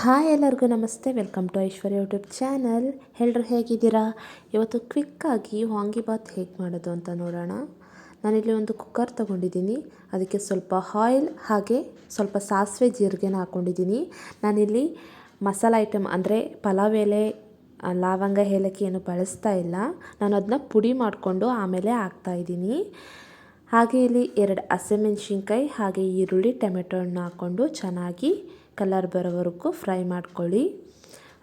Hi ಎಲ್ಲರಿಗೂ ನಮಸ್ತೆ, welcome to Aishwarya YouTube channel. ಎಲ್ಲರೂ ಹೇಗಿದ್ದೀರಾ? ಇವತ್ತು ಕ್ವಿಕ್ಕಾಗಿ ವಾಂಗಿಬಾತ್ ಹೇಗೆ ಮಾಡೋದು ಅಂತ ನೋಡೋಣ. ನಾನಿಲ್ಲಿ ಒಂದು ಕುಕ್ಕರ್ ತೊಗೊಂಡಿದ್ದೀನಿ. ಅದಕ್ಕೆ ಸ್ವಲ್ಪ ಆಯಿಲ್ ಹಾಗೆ ಸ್ವಲ್ಪ ಸಾಸಿವೆ ಜೀರಿಗೆನ ಹಾಕ್ಕೊಂಡಿದ್ದೀನಿ. ನಾನಿಲ್ಲಿ ಮಸಾಲ ಐಟಮ್ ಅಂದರೆ ಪಲಾವ್ ಎಲೆ, ಲವಂಗ, ಏಲಕ್ಕಿ ಏನು ಬಳಸ್ತಾ ಇಲ್ಲ. ನಾನು ಅದನ್ನ ಪುಡಿ ಮಾಡಿಕೊಂಡು ಆಮೇಲೆ ಹಾಕ್ತಾಯಿದ್ದೀನಿ. ಹಾಗೆ ಇಲ್ಲಿ 2 ಹಸಿಮೆಣಸಿನ್ಕಾಯಿ ಹಾಗೆ ಈರುಳ್ಳಿ, ಟೊಮೆಟೊ ಹಣ್ಣು ಹಾಕ್ಕೊಂಡು ಚೆನ್ನಾಗಿ ಕಲರ್ ಬರೋವರೆಗೂ ಫ್ರೈ ಮಾಡ್ಕೊಳ್ಳಿ.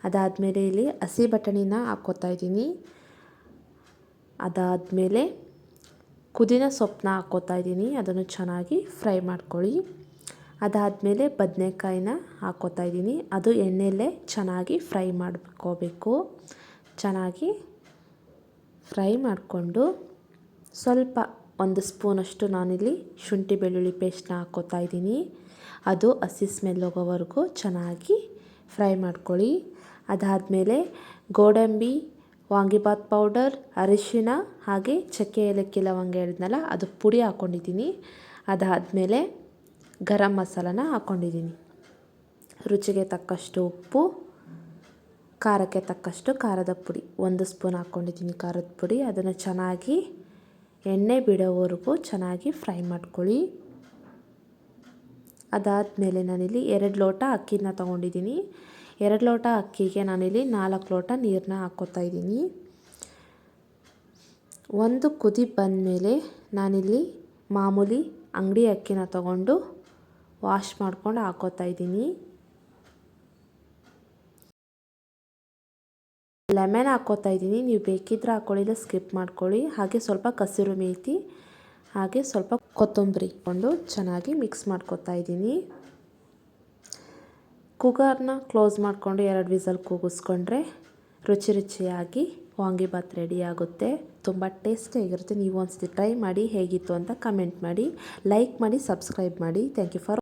ಅದಾದಮೇಲೆ ಇಲ್ಲಿ ಹಸಿ ಬಟಾಣಿನ ಹಾಕ್ಕೋತಾ ಇದ್ದೀನಿ. ಅದಾದಮೇಲೆ ಪುದೀನ ಸೊಪ್ಪನ್ನ ಹಾಕ್ಕೋತಾ ಇದ್ದೀನಿ. ಅದನ್ನು ಚೆನ್ನಾಗಿ ಫ್ರೈ ಮಾಡ್ಕೊಳ್ಳಿ. ಅದಾದಮೇಲೆ ಬದನೆಕಾಯಿನ ಹಾಕ್ಕೋತಾ ಇದ್ದೀನಿ. ಅದು ಎಣ್ಣೆಯಲ್ಲೇ ಚೆನ್ನಾಗಿ ಫ್ರೈ ಮಾಡ್ಕೋಬೇಕು. ಚೆನ್ನಾಗಿ ಫ್ರೈ ಮಾಡಿಕೊಂಡು ಸ್ವಲ್ಪ 1 ಸ್ಪೂನಷ್ಟು ನಾನಿಲ್ಲಿ ಶುಂಠಿ ಬೆಳ್ಳುಳ್ಳಿ ಪೇಸ್ಟ್ನ ಹಾಕ್ಕೋತಾ ಇದ್ದೀನಿ. ಅದು ಹಸಿ ಸ್ಮೆಲ್ ಹೋಗೋವರೆಗೂ ಚೆನ್ನಾಗಿ ಫ್ರೈ ಮಾಡ್ಕೊಳ್ಳಿ. ಅದಾದಮೇಲೆ ಗೋಡಂಬಿ, ವಾಂಗಿಬಾತ್ ಪೌಡರ್, ಅರಿಶಿಣ ಹಾಗೆ ಚಕ್ಕೆ, ಏಲಕ್ಕಿ, ಲವಂಗ ಹೇಳಿದ್ನಲ್ಲ ಅದು ಪುಡಿ ಹಾಕ್ಕೊಂಡಿದ್ದೀನಿ. ಅದಾದಮೇಲೆ ಗರಂ ಮಸಾಲನ ಹಾಕ್ಕೊಂಡಿದ್ದೀನಿ. ರುಚಿಗೆ ತಕ್ಕಷ್ಟು ಉಪ್ಪು, ಖಾರಕ್ಕೆ ತಕ್ಕಷ್ಟು ಖಾರದ ಪುಡಿ 1 ಸ್ಪೂನ್ ಹಾಕ್ಕೊಂಡಿದ್ದೀನಿ ಖಾರದ ಪುಡಿ. ಅದನ್ನು ಚೆನ್ನಾಗಿ ಎಣ್ಣೆ ಬಿಡೋವರೆಗೂ ಚೆನ್ನಾಗಿ ಫ್ರೈ ಮಾಡ್ಕೊಳ್ಳಿ. ಅದಾದಮೇಲೆ ನಾನಿಲ್ಲಿ 2 ಲೋಟ ಅಕ್ಕಿನ ತೊಗೊಂಡಿದ್ದೀನಿ. 2 ಲೋಟ ಅಕ್ಕಿಗೆ ನಾನಿಲ್ಲಿ 4 ಲೋಟ ನೀರನ್ನ ಹಾಕ್ಕೋತಾ ಇದ್ದೀನಿ. ಒಂದು ಕುದಿ ಬಂದಮೇಲೆ ನಾನಿಲ್ಲಿ ಮಾಮೂಲಿ ಅಂಗಡಿ ಅಕ್ಕಿನ ತೊಗೊಂಡು ವಾಶ್ ಮಾಡ್ಕೊಂಡು ಹಾಕ್ಕೋತಾ ಇದ್ದೀನಿ. ಲೆಮನ್ ಹಾಕ್ಕೋತಾ ಇದ್ದೀನಿ. ನೀವು ಬೇಕಿದ್ರೆ ಹಾಕ್ಕೊಳ್ಳಿಲ್ಲ ಸ್ಕಿಪ್ ಮಾಡ್ಕೊಳ್ಳಿ. ಹಾಗೆ ಸ್ವಲ್ಪ ಕಸೂರಿ ಮೇಥಿ ಹಾಗೆ ಸ್ವಲ್ಪ ಕೊತ್ತಂಬರಿ ಕೊಂಡು ಚೆನ್ನಾಗಿ ಮಿಕ್ಸ್ ಮಾಡ್ಕೋತಾ ಇದ್ದೀನಿ. ಕುಕ್ಕರ್ನ ಕ್ಲೋಸ್ ಮಾಡಿಕೊಂಡು 2 ವಿಸಲ್ ಕೂಗಿಸ್ಕೊಂಡ್ರೆ ರುಚಿಯಾಗಿ ವಾಂಗಿಬಾತ್ ರೆಡಿ ಆಗುತ್ತೆ. ತುಂಬ ಟೇಸ್ಟಿಯಾಗಿರುತ್ತೆ. ನೀವು ಒಂದ್ಸತಿ ಟ್ರೈ ಮಾಡಿ, ಹೇಗಿತ್ತು ಅಂತ ಕಮೆಂಟ್ ಮಾಡಿ, ಲೈಕ್ ಮಾಡಿ, ಸಬ್ಸ್ಕ್ರೈಬ್ ಮಾಡಿ. Thank you for